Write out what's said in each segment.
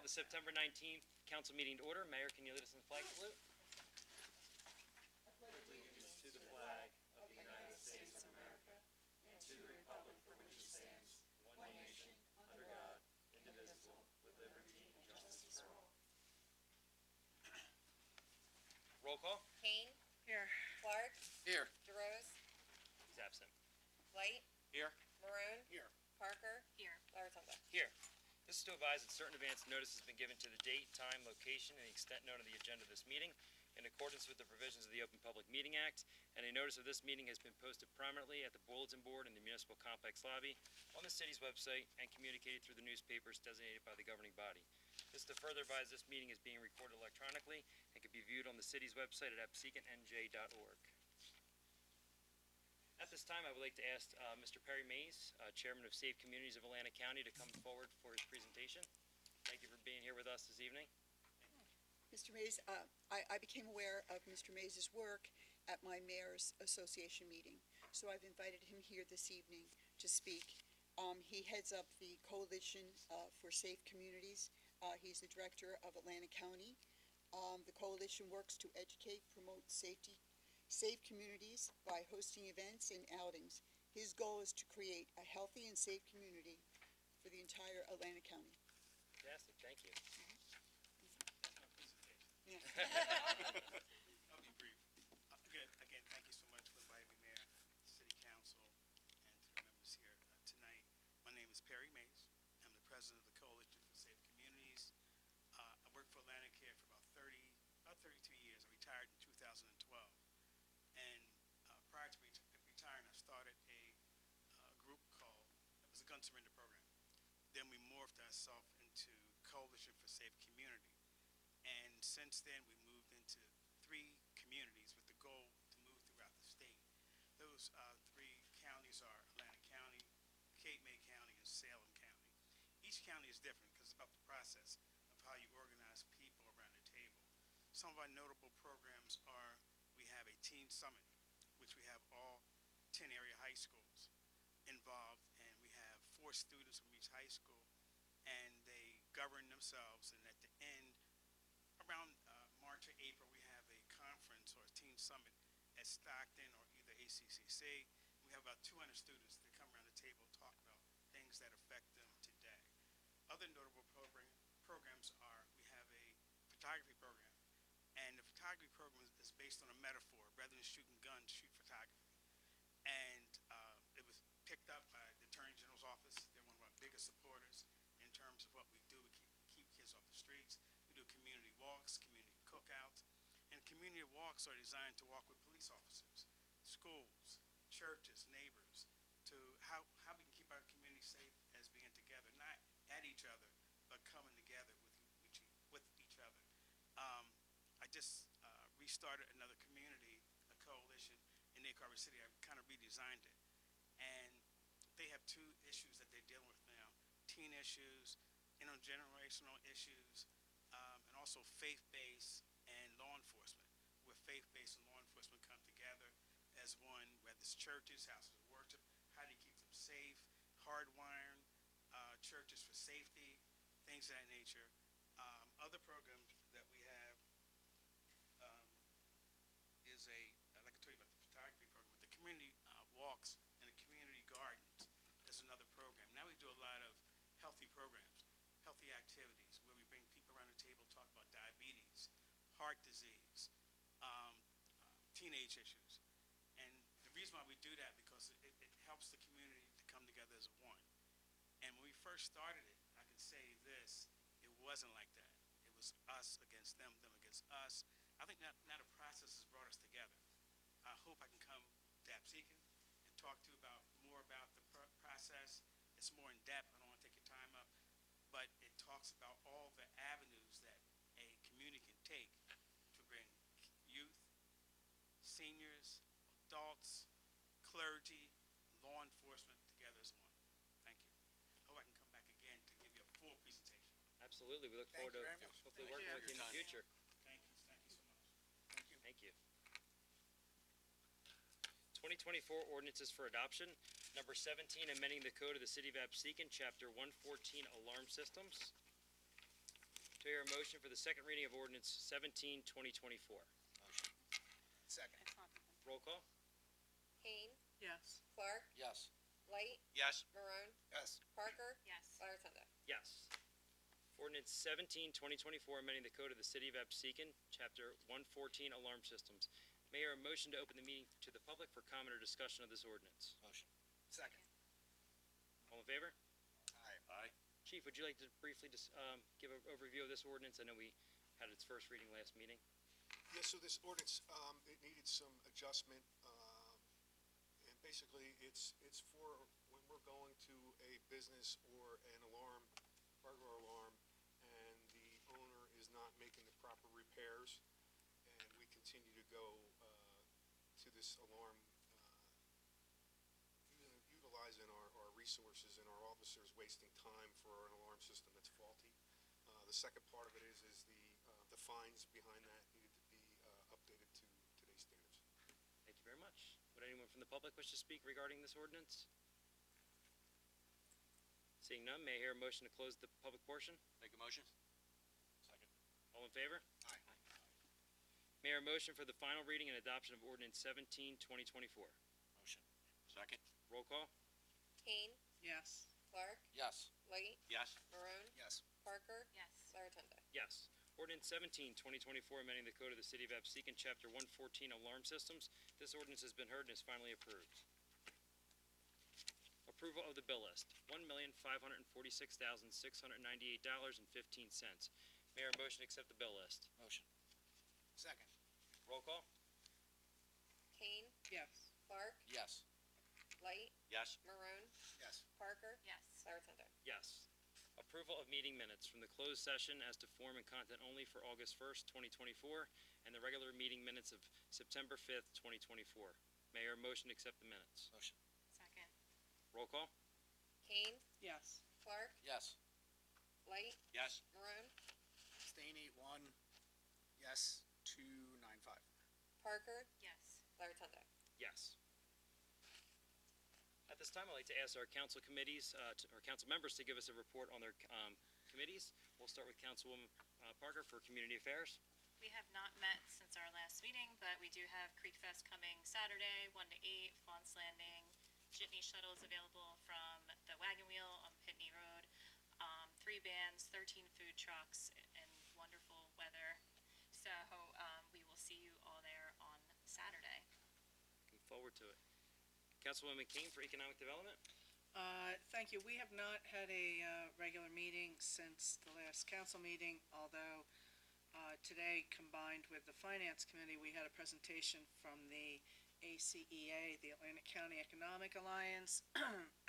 the September 19th council meeting to order. Mayor, can you lead us in the flag salute? Allegiance to the flag of the United States of America and to the republic for which it stands, one nation, under God, indivisible, with liberty and justice for all. Roll call. Kane. Here. Clark. Here. DeRose. He's absent. Light. Here. Maroon. Here. Parker. Here. Larotunda. Here. This is to advise that certain advance notice has been given to the date, time, location, and the extent known of the agenda of this meeting in accordance with the provisions of the Open Public Meeting Act, and a notice of this meeting has been posted prominently at the bulletin board in the municipal complex lobby, on the city's website, and communicated through the newspapers designated by the governing body. This is to further advise this meeting is being recorded electronically and can be viewed on the city's website at abseconNJ.org. At this time, I would like to ask Mr. Perry Mays, Chairman of Safe Communities of Atlantic County, to come forward for his presentation. Thank you for being here with us this evening. Mr. Mays, I became aware of Mr. Mays' work at my Mayor's Association meeting, so I've invited him here this evening to speak. He heads up the Coalition for Safe Communities. He's the director of Atlantic County. The coalition works to educate, promote safe communities by hosting events and outings. His goal is to create a healthy and safe community for the entire Atlantic County. Fantastic, thank you. Yeah. I'll be brief. Again, thank you so much for inviting me, Mayor, City Council, and to the members here tonight. My name is Perry Mays. I'm the president of the Coalition for Safe Communities. I worked for Atlantic Care for about 32 years. I retired in 2012. And prior to retiring, I started a group called, it was a gun surrender program. Then we morphed ourselves into Coalition for Safe Community. And since then, we moved into 3 communities with the goal to move throughout the state. Those 3 counties are Atlantic County, Cape May County, and Salem County. Each county is different because it's about the process of how you organize people around the table. Some of our notable programs are, we have a teen summit, which we have all 10 area high schools involved, and we have 4 students from each high school, and they govern themselves, and at the end, around March or April, we have a conference or a teen summit at Stockton or either ACCC. We have about 200 students that come around the table and talk about things that affect them today. Other notable programs are, we have a photography program, and the photography program is based on a metaphor. Rather than shooting guns, shoot photography. And it was picked up by the Attorney General's office. They're one of our biggest supporters in terms of what we do. We keep kids off the streets. We do community walks, community cookouts, and community walks are designed to walk with police officers, schools, churches, neighbors, to how we can keep our community safe as being together, not at each other, but coming together with each other. I just restarted another community, a coalition in Lake Harbor City. I kind of redesigned it, and they have 2 issues that they're dealing with now: teen issues, intergenerational issues, and also faith-based and law enforcement, where faith-based and law enforcement come together as one, whether it's churches, houses of worship, how do you keep them safe, hardwiring churches for safety, things of that nature. Other programs that we have is like I told you about the photography program, the community walks and the community gardens is another program. Now we do a lot of healthy programs, healthy activities, where we bring people around the table, talk about diabetes, heart disease, teenage issues. And the reason why we do that, because it helps the community to come together as one. And when we first started it, I can say this, it wasn't like that. It was us against them, them against us. I think now the process has brought us together. I hope I can come to Absecon and talk to you more about the process. It's more in depth. I don't want to take your time up, but it talks about all the avenues that a community can take to bring youth, seniors, adults, clergy, law enforcement together as one. Thank you. I hope I can come back again to give you a full presentation. Absolutely, we look forward to hopefully working with you in the future. Thank you so much. Thank you. 2024 ordinances for adoption. Number 17, amending the code of the City of Absecon, Chapter 114, Alarm Systems. Do I hear a motion for the second reading of ordinance 17, 2024? Motion. Second. Roll call? Kane, Yes. Clark, Yes. Light, Yes. Marone, Yes. Parker, Yes. Larotunda. Yes. Ordinance 17, 2024, amending the code of the city of Absecon, chapter 114, alarm systems. May I hear a motion to open the meeting to the public for comment or discussion of this ordinance? Motion. Second. All in favor? Aye. Aye. Chief, would you like to briefly give an overview of this ordinance? I know we had its first reading last meeting. Yeah, so this ordinance, it needed some adjustment, and basically, it's for when we're going to a business or an alarm, burglar alarm, and the owner is not making the proper repairs, and we continue to go, to this alarm, utilizing our resources and our officers wasting time for an alarm system that's faulty. The second part of it is the fines behind that needed to be updated to today's standards. Thank you very much. Would anyone from the public wish to speak regarding this ordinance? Seeing none, may I hear a motion to close the public portion? Make a motion. Second. All in favor? Aye. May I hear a motion for the final reading and adoption of ordinance 17, 2024? Motion. Second. Roll call? Kane, Yes. Clark, Yes. Light, Yes. Marone, Yes. Parker, Yes. Larotunda. Yes. Ordinance 17, 2024, amending the code of the city of Absecon, chapter 114, alarm systems. This ordinance has been heard and is finally approved. Approval of the bill list, $1,546,698.15. May I hear a motion to accept the bill list? Motion. Second. Roll call? Kane, Yes. Clark, Yes. Light, Yes. Marone, Yes. Parker, Yes. Larotunda. Yes. Approval of meeting minutes from the closed session as to form and content only for August 1st, 2024, and the regular meeting minutes of September 5th, 2024. May I hear a motion to accept the minutes? Motion. Second. Roll call? Kane, Yes. Clark, Yes. Light, Yes. Marone, Abstain 8-1. Yes. 2-9-5. Parker, Yes. Larotunda. Yes. At this time, I'd like to ask our council committees, or council members to give us a report on their committees. We'll start with Councilwoman Parker for Community Affairs. We have not met since our last meeting, but we do have Creek Fest coming Saturday, 1 to 8, Fawn's Landing. Jitney shuttle is available from the Wagon Wheel on Pitney Road. 3 bands, 13 food trucks, and wonderful weather. So we will see you all there on Saturday. Looking forward to it. Councilwoman King for Economic Development. Thank you. We have not had a regular meeting since the last council meeting, although today, combined with the Finance Committee, we had a presentation from the ACEA, the Atlantic County Economic Alliance,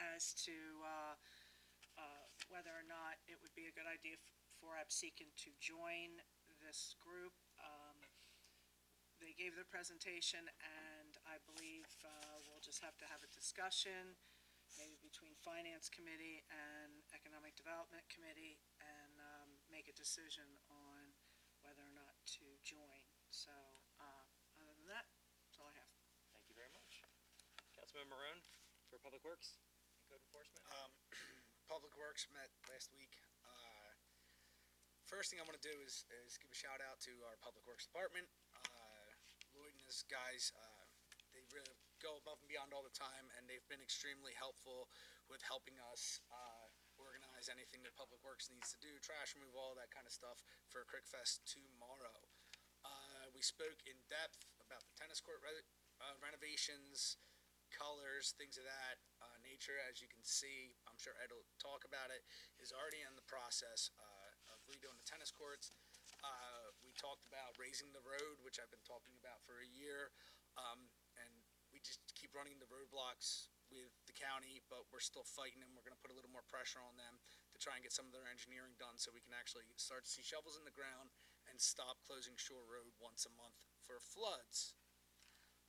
as to whether or not it would be a good idea for Absecon to join this group. They gave their presentation, and I believe we'll just have to have a discussion, maybe between Finance Committee and Economic Development Committee, and make a decision on whether or not to join. So, other than that, that's all I have. Thank you very much. Councilman Marone for Public Works and Code Enforcement. Public Works met last week. First thing I want to do is give a shout out to our Public Works Department. Lloyd and his guys, they really go above and beyond all the time, and they've been extremely helpful with helping us organize anything that Public Works needs to do, trash removal, all that kind of stuff for Crick Fest tomorrow. We spoke in depth about the tennis court renovations, colors, things of that nature. As you can see, I'm sure Ed will talk about it, is already in the process of redoing the tennis courts. We talked about raising the road, which I've been talking about for a year, and we just keep running the roadblocks with the county, but we're still fighting them. We're going to put a little more pressure on them to try and get some of their engineering done so we can actually start to see shovels in the ground and stop closing Shore Road once a month for floods.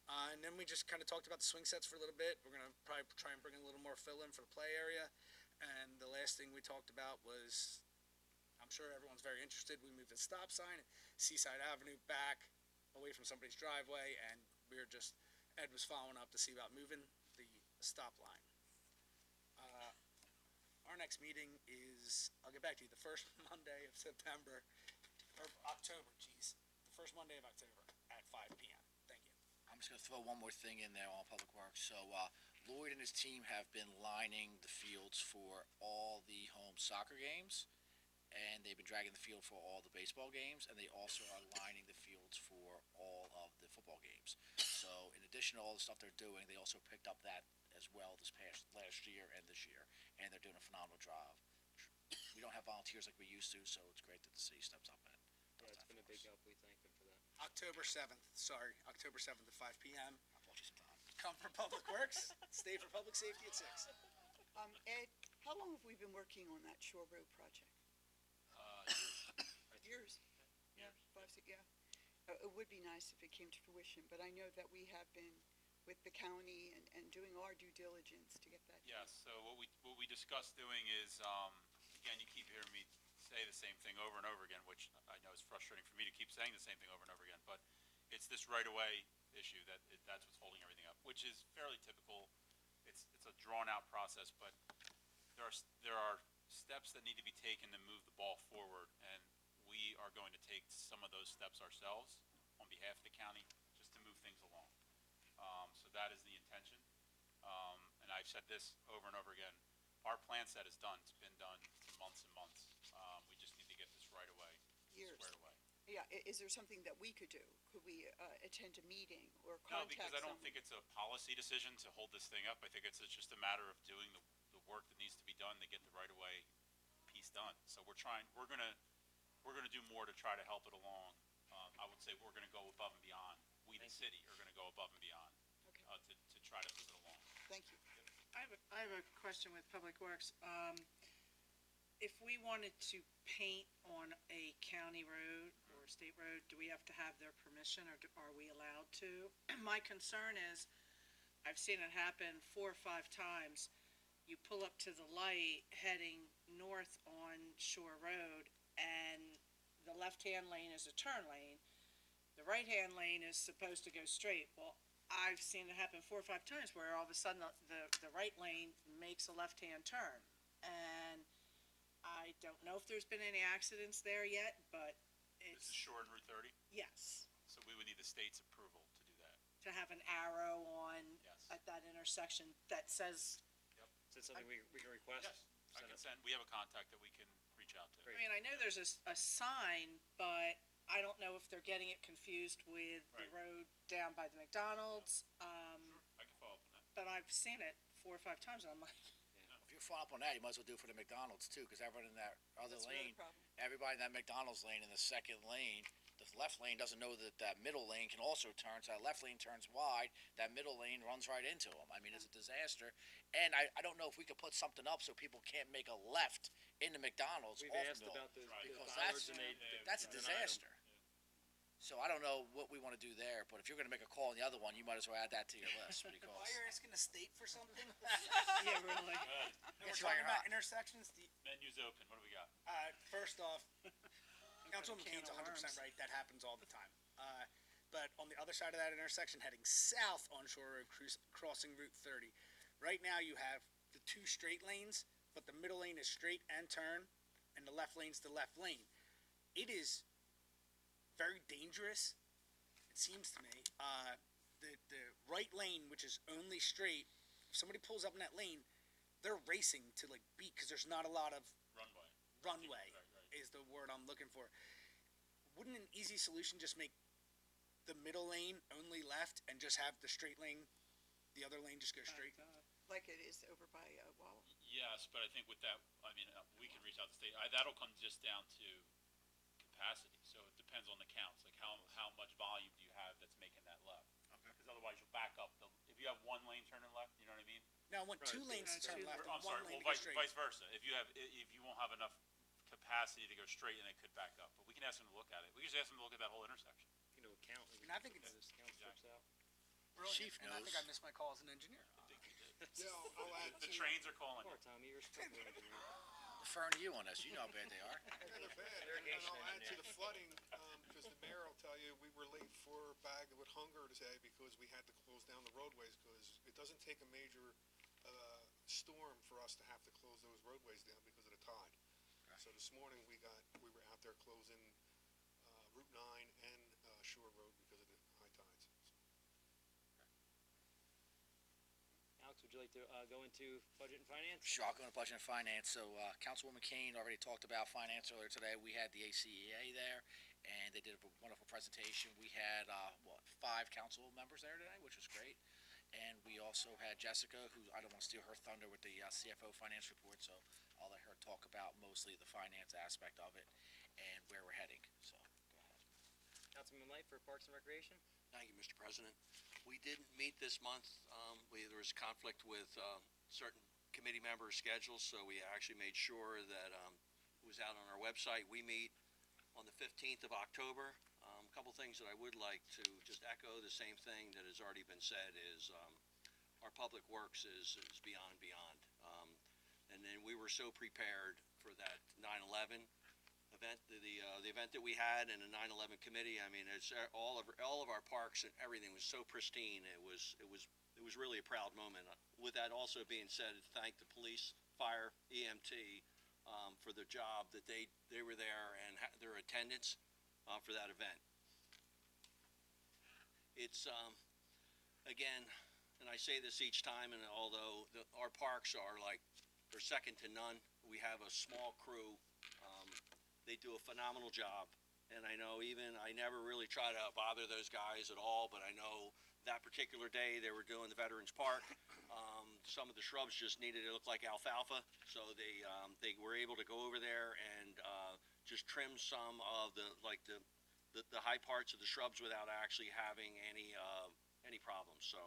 And then we just kind of talked about the swing sets for a little bit. We're going to probably try and bring a little more fill in for the play area. And the last thing we talked about was, I'm sure everyone's very interested, we moved the stop sign at Seaside Avenue back away from somebody's driveway, and Ed was following up to see about moving the stop line. Our our next meeting is, I'll get back to you, the first Monday of September, or October, geez. The first Monday of October at 5 p.m. Thank you. I'm just gonna throw one more thing in there on Public Works. So, Lloyd and his team have been lining the fields for all the home soccer games, and they've been dragging the field for all the baseball games, and they also are lining the fields for all of the football games. So, in addition to all the stuff they're doing, they also picked up that as well last year and this year, and they're doing a phenomenal job. We don't have volunteers like we used to, so it's great that the city steps up and Yeah, does it's that been a for big us. help. We thank them for that. October 7th at 5 p.m. I bought you some time. Come for Public Works, stay for Public Safety at 6. Ed, how long have we been working on that Shore Road project? Years. Yeah, 5, 6, yeah. It would be nice if it came to fruition, but I know that we have been with the county and doing our due diligence to get that. Yes, so what we discussed doing is, again, you keep hearing me say the same thing over and over again, which I know is frustrating for me to keep saying the same thing over and over again, but it's this right-of-way issue that's what's holding everything up, which is fairly typical. It's a drawn-out process, but there are steps that need to be taken to move the ball forward, and we are going to take some of those steps ourselves on behalf of the county, just to move things along. So that is the intention. And I've said this over and over again, our plan set is done. It's been done for months and months. We just need to get this right away, Years. squared away. Yeah, is there something that we could do? Could we attend a meeting or No, contact because I don't someone? think it's a policy decision to hold this thing up. I think it's just a matter of doing the work that needs to be done to get the right of way piece done. So we're gonna do more to try to help it along. I would say we're gonna go above and beyond. We, the city, are gonna go above and beyond, Okay. to try to move it along. Thank you. I have a question with Public Works. If we wanted to paint on a county road or a state road, do we have to have their permission, or are we allowed to? My concern is, I've seen it happen 4 or 5 times. You pull up to the light heading north on Shore Road, and the left-hand lane is a turn lane. The right-hand lane is supposed to go straight. Well, I've seen it happen 4 or 5 times where all of a sudden the right lane makes a left-hand turn. And I don't know if there's been any accidents there yet, but This is it's, Shore and Route 30, yes, so we would need the state's approval to do that. to have an arrow on, Yes. at that intersection that says, Is it something we can request? Yes, I can send, we have a contact that we can reach out to. Great. I mean, I know there's a sign, but I don't know if they're getting it confused with the Right. road down by the McDonald's. I can follow up on that. But I've seen it 4 or 5 times, and I'm like, If you're following up on that, you might as well do it for the McDonald's too, because everyone in that other That's another lane, problem. everybody in that McDonald's lane in the second lane, the left lane doesn't know that that middle lane can also turn, so that left lane turns wide, that middle lane runs right into them. I mean, it's a disaster. And I don't know if we could put something up so people can't make a left into McDonald's We've off asked Mill, about the because bollards that's, and that's a they're denied 'em. disaster. So I don't know what we wanna do there, but if you're gonna make a call on the other one, you might as well add that to your list, because. Why you're asking the state for something? yeah, really. We're That's why talking you're about hot. intersections. Menu's open, what do we got? First off, Councilwoman Can Kane's of 100% worms. right. That happens all the time. But on the other side of that intersection, heading south on Shore Road, crossing Route 30, right now you have the 2 straight lanes, but the middle lane is straight and turn, and the left lane's the left lane. It is very dangerous, it seems to me. The right lane, which is only straight, if somebody pulls up in that lane, they're racing to like beat, because there's not a lot of runway Right. is the word I'm looking for. Wouldn't an easy solution just make the middle lane only left and just have the straight lane, the other lane just go straight? Like it is over by Wawa. Yes, but I think with that, I mean, we can reach out to the state. That'll come just down to capacity, so it depends on the counts, like how much volume do you have that's making that left? Okay. Because otherwise you'll back up, if you have 1 lane turning left, you know what I mean? Now I want 2 Right. lanes to turn Two- left I'm and 1 sorry, lane well, to go straight. vice versa, if you won't have enough capacity to go straight, and it could back up, but we can ask them to look at it. We can just ask them to look at that whole intersection. You know, count. And I think it's- This count slips out. Brilliant. Chief And I think knows. I missed my call as an engineer. I think you did. Yeah, I'll add The to, trains are calling Come you. on, Tommy, you're a structural engineer. Deferring to you on this, you know how bad they are. yeah, they're bad, and Irrigation I'll add to engineer. the flooding, because the mayor will tell you, we were late for a bag with hunger today because we had to close down the roadways, because it doesn't take a major, storm for us to have to close those roadways down because of the tide. Okay. So this morning, we were out there closing Route 9 and Shore Road because of the high tides. Alex, would you like to go into budget and finance? Sure, I'll go into budget and finance. So, Councilwoman Kane already talked about finance earlier today. We had the ACEA there, and they did a wonderful presentation. We had, 5 council members there today, which was great. And we also had Jessica, who, I don't want to steal her thunder with the CFO finance report, so I'll let her talk about mostly the finance aspect of it and where we're heading. So, go ahead. Councilman Light for Parks and Recreation? Thank you, Mr. President. We didn't meet this month. There was conflict with certain committee member schedules, so we actually made sure that it was out on our website. We meet on the 15th of October. A couple things that I would like to just echo, the same thing that has already been said, is our public works is beyond. And then we were so prepared for that 9/11 event, the event that we had, and the 9/11 committee. I mean, it's all of our parks and everything was so pristine. It was really a proud moment. With that also being said, thank the police, fire, EMT for the job that they were there and their attendance for that event. It's again, and I say this each time, and although our parks are they're second to none, we have a small crew. They do a phenomenal job, and I know I never really try to bother those guys at all, but I know that particular day they were doing the Veterans Park. Some of the shrubs just needed to look like alfalfa, so they were able to go over there and just trim some of the high parts of the shrubs without actually having any problems. So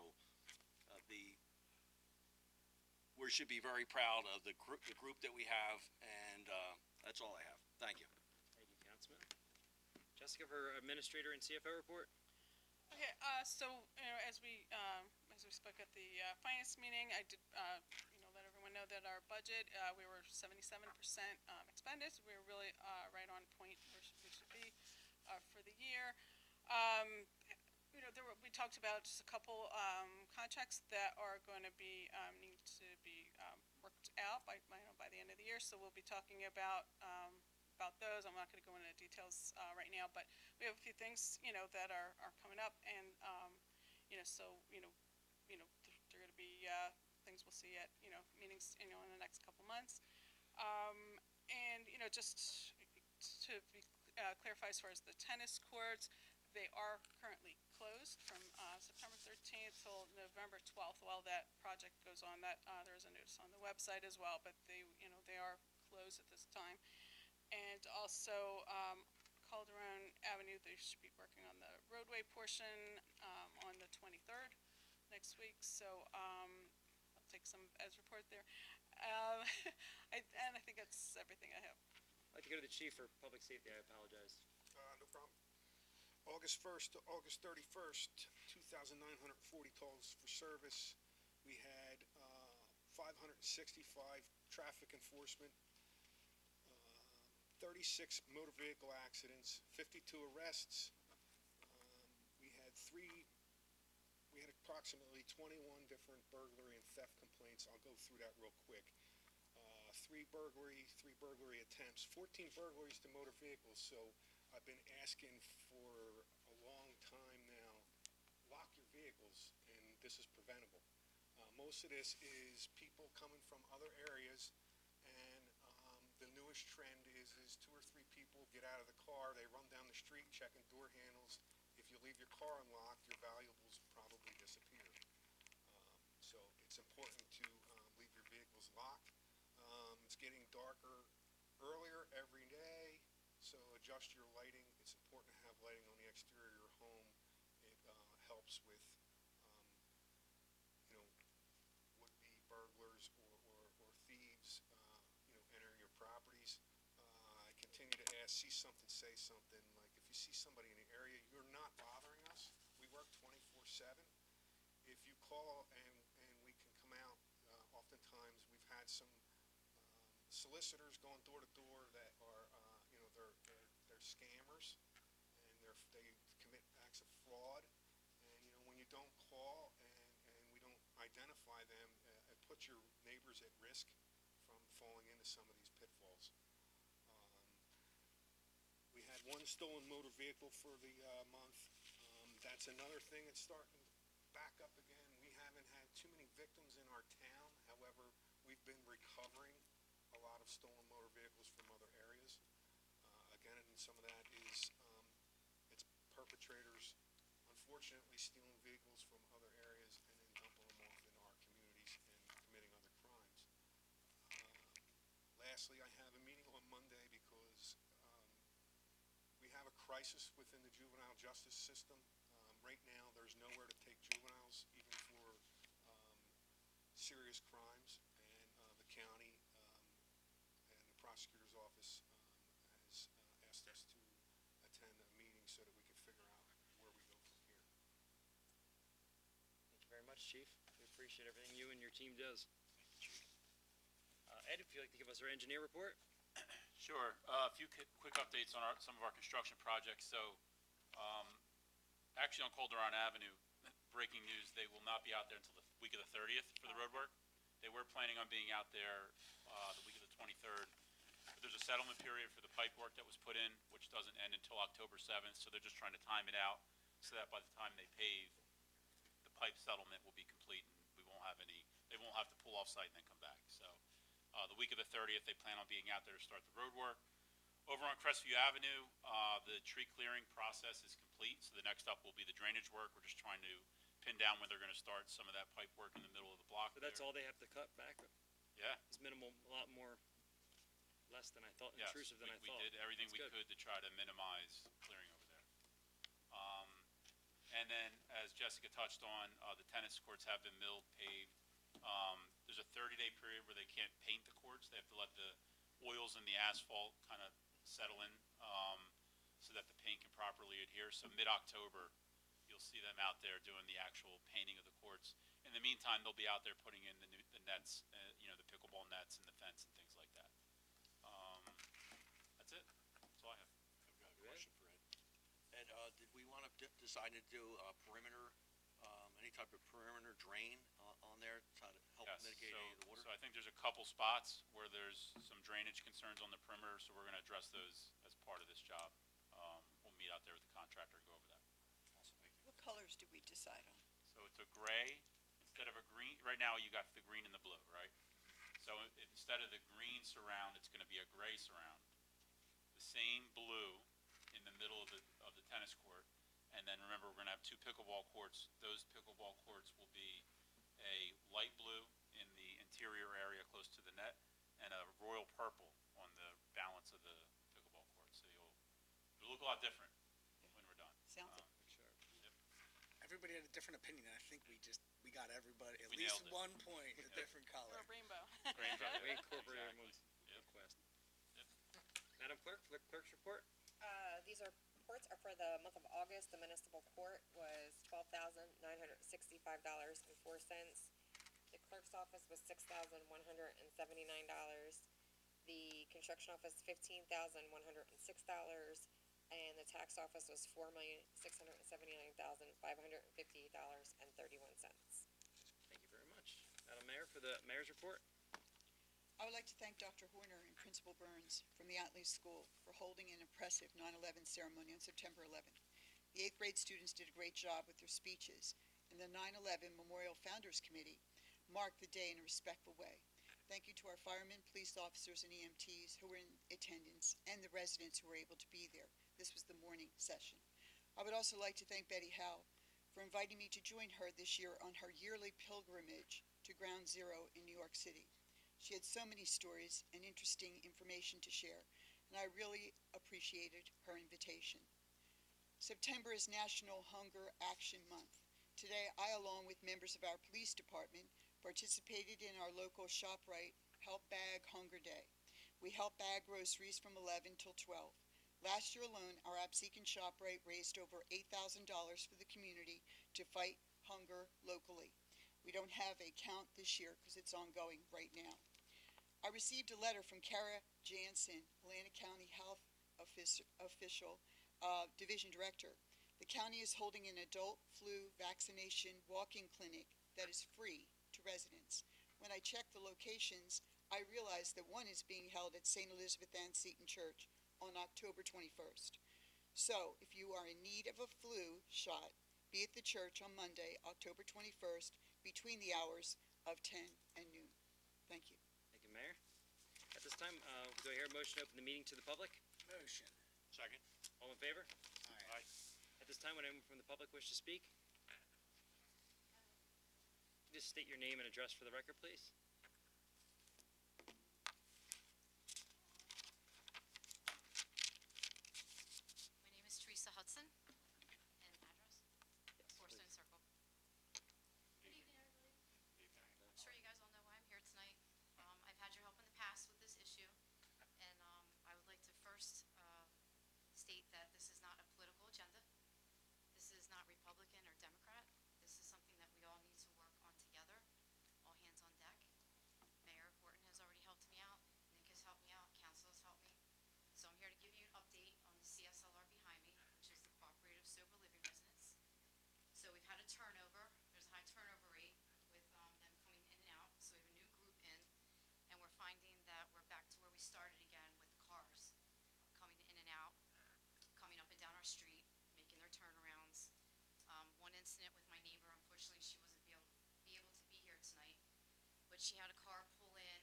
we should be very proud of the group that we have, and that's all I have. Thank you. Thank you, Councilman. Jessica for Administrator and CFO report? Okay, so, as we spoke at the finance meeting, I did, let everyone know that our budget, we were 77% expended. So we were really right on point where we should be for the year. We talked about just a couple contracts that are going to be need to be worked out by the end of the year. So we'll be talking about those. I'm not going to go into details right now, but we have a few things that are coming up, and they're going to be things we'll see at meetings in the next couple months, and just to be clarify as far as the tennis courts, they are currently closed from September 13th till November 12th. While that project goes on, that there is a notice on the website as well, but they are closed at this time. And also Calderon Avenue, they should be working on the roadway portion on the 23rd next week. So I'll take some as report there. And I think that's everything I have. I'd like to go to the Chief for Public Safety. I apologize. No problem. August 1st to August 31st, 2,940 calls for service. We had 565 traffic enforcement, 36 motor vehicle accidents, 52 arrests. We had approximately 21 different burglary and theft complaints. I'll go through that real quick. 3 burglary attempts, 14 burglaries to motor vehicles. So I've been asking for a long time now, lock your vehicles, and this is preventable. Most of this is people coming from other areas, and the newest trend is 2 or 3 people get out of the car, they run down the street checking door handles. If you leave your car unlocked, your valuables probably disappear. So it's important to leave your vehicles locked. It's getting darker earlier every day, so adjust your lighting. It's important to have lighting on the exterior of your home. It helps with would-be burglars or thieves entering your properties. I continue to ask, see something, say something. Like if you see somebody in the area, you're not bothering us. We work 24/7. If you call and we can come out, oftentimes we've had some solicitors going door to door that are they're scammers, and they commit acts of fraud. And when you don't call and we don't identify them, it puts put your neighbors at risk from falling into some of these pitfalls. We had one stolen motor vehicle for the month. That's another thing that's starting to back up again. We haven't had too many victims in our town. However, we've been recovering a lot of stolen motor vehicles from other areas. Again, and some of that is it's perpetrators, unfortunately, stealing vehicles from other areas and then dumping them off in our communities and committing other crimes. Lastly, I have a meeting on Monday because we have a crisis within the juvenile justice system. Right now, there's nowhere to take juveniles, even for serious crimes, and the county and the prosecutor's office has asked us to attend a meeting so that we can figure out where we go from here. Thank you very much, Chief. We appreciate everything you and your team does. Ed, if you'd like to give us our engineer report? Sure. A few quick updates on some of our construction projects. So, actually on Calderon Avenue, breaking news, they will not be out there until the week of the 30th for the road work. They were planning on being out there the week of the 23rd. But there's a settlement period for the pipe work that was put in, which doesn't end until October 7th. So they're just trying to time it out so that by the time they pave, the pipe settlement will be complete and they won't have to pull off site and then come back. So the week of the 30th, they plan on being out there to start the road work. Over on Crestview Avenue, the tree clearing process is complete, so the next up will be the drainage work. We're just trying to pin down when they're gonna start some of that pipe work in the middle of the block So that's there. all they have to cut back? Yeah. It's minimal, a lot more, less than I thought, Yes, intrusive than I we thought. did everything That's we good. could to try to minimize clearing over there. And then, as Jessica touched on, the tennis courts have been milled, paved. There's a 30-day period where they can't paint the courts. They have to let the oils in the asphalt kind of settle in, so that the paint can properly adhere. So mid-October, you'll see them out there doing the actual painting of the courts. In the meantime, they'll be out there putting in the nets, the pickleball nets and the fence and things like that. That's it. That's all I have. I've got a question for Ed. Ed, did we want to decide to do a perimeter, any type of perimeter drain on there to try to help Yes, mitigate any of the water? So I think there's a couple spots where there's some drainage concerns on the perimeter, so we're gonna address those as part of this job. We'll meet out there with the contractor and go over that. Awesome, thank you. What colors did we decide on? So it's a gray instead of a green. Right now, you got the green and the blue, right? So instead of the green surround, it's gonna be a gray surround. The same blue in the middle of the tennis court. And then remember, we're gonna have two pickleball courts. Those pickleball courts will be a light blue in the interior area close to the net and a royal purple on the balance of the pickleball court. So it'll look a lot different when we're done. Sounds Um, Sure. Everybody had a different opinion. I think we got everybody at We least nailed it. 1 point, a different color. Or rainbow. Rainbow. We incorporated Exactly. everyone's Yep. request. Madam Clerk, the clerk's report? These reports are for the month of August. The municipal court was $12,965.04. The clerk's office was $6,179. The construction office, $15,106. And the tax office was $4,679,550.31. Thank you very much. Madam Mayor, for the mayor's report? I would like to thank Dr. Horner and Principal Burns from the Atlee School for holding an impressive 9/11 ceremony on September 11th. The 8th grade students did a great job with their speeches, and the 9/11 Memorial Founders Committee marked the day in a respectful way. Thank you to our firemen, police officers, and EMTs who were in attendance, and the residents who were able to be there. This was the morning session. I would also like to thank Betty Howe for inviting me to join her this year on her yearly pilgrimage to Ground Zero in New York City. She had so many stories and interesting information to share, and I really appreciated her invitation. September is National Hunger Action Month. Today, I, along with members of our police department, participated in our local ShopRite Help Bag Hunger Day. We helped bag groceries from 11 till 12. Last year alone, our Absecon ShopRite raised over $8,000 for the community to fight hunger locally. We don't have a count this year because it's ongoing right now. I received a letter from Kara Jansen, Atlantic County Health Official, Division Director. The county is holding an adult flu vaccination walk-in clinic that is free to residents. when I checked the locations, I realized that one is being held at St. Elizabeth Ann Seton Church on October 21st. So, if you are in need of a flu shot, be at the church on Monday, October 21st, between the hours of 10 and noon. Thank you. Thank you, Mayor. At this time, do I hear a motion to open the meeting to the public? Motion. Second? All in favor? Aye. At this time, would anyone from the public wish to speak? Just state your name and address for the record, please. My name is Teresa Hudson, and address? Yes, Four please. Stone Circle. Good evening, everybody. I'm sure you guys all know why I'm here tonight. I've had your help in the past with this issue, and I would like to first state that this is not a political agenda. This is not Republican or Democrat. This is something that we all need to work on together, all hands on deck. Mayor Horton has already helped me out. Nick has helped me out. Council has helped me. So I'm here to give you an update on the CSLR behind me, which is the Cooperative Sober Living Residence. So we've had a turnover, there's a high turnover rate with them coming in and out, so we have a new group in, and we're finding that we're back to where we started again with cars coming in and out, coming up and down our street, making their turnarounds. One incident with my neighbor, unfortunately, she wasn't be able to be here tonight, but she had a car pull in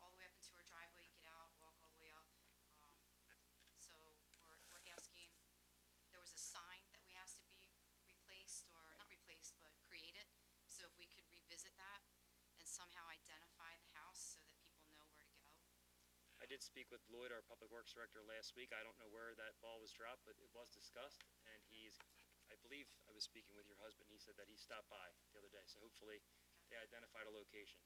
all the way up into her driveway, get out, walk all the way up. So we're asking, there was a sign that we asked to be replaced, or not replaced, but created. So if we could revisit that and somehow identify the house so that people know where to go. I did speak with Lloyd, our Public Works Director, last week. I don't know where that ball was dropped, but it was discussed, and I believe I was speaking with your husband. He said that he stopped by the other day, so hopefully they identified a location.